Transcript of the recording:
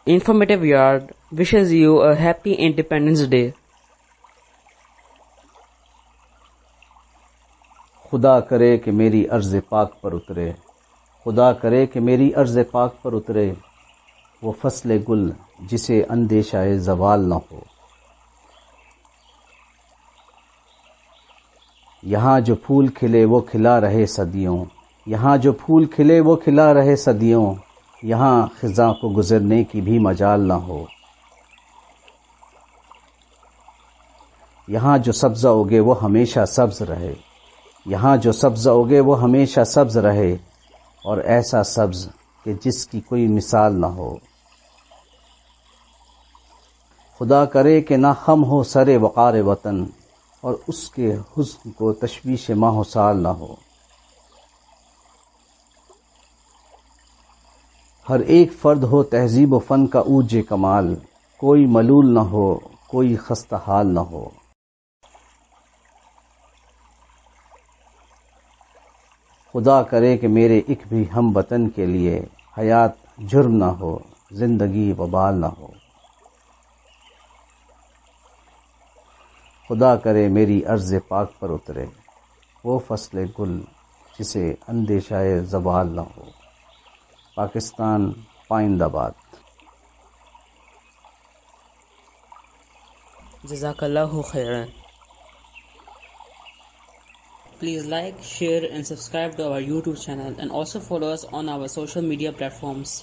Informative Yard wishes you a happy Independence Day. خدا کرے کہ میری عرض پاک پر اترے، خدا کرے کہ میری عرض پاک پر اترے، وہ فصل گل جسے اندیشہ زوال نہ ہو۔ یہاں جو پھول کھلے وہ کھلا رہے صدیوں، یہاں جو پھول کھلے وہ کھلا رہے صدیوں، یہاں خزاں کو گزرنے کی بھی مجال نہ ہو۔ یہاں جو سبزہ اگے وہ ہمیشہ سبز رہے، یہاں جو سبزہ اگے وہ ہمیشہ سبز رہے، اور ایسا سبز کہ جس کی کوئی مثال نہ ہو۔ خدا کرے کہ نہ خم ہو سر وقار وطن، اور اس کے حسن کو تشویش ماہ و سال نہ ہو۔ ہر ایک فرد ہو تہذیب و فن کا اوج کمال، کوئی ملول نہ ہو، کوئی خستہ حال نہ ہو۔ خدا کرے کہ میرے ایک بھی ہم وطن کے لیے حیات جرم نہ ہو، زندگی وبال نہ ہو۔ خدا کرے میری عرض پاک پر اترے، وہ فصل گل جسے اندیشہ زوال نہ ہو۔ پاکستان، پائند آباد۔ جزاک اللہ خیرن. Please like, share and subscribe to our YouTube channel and also follow us on our social media platforms.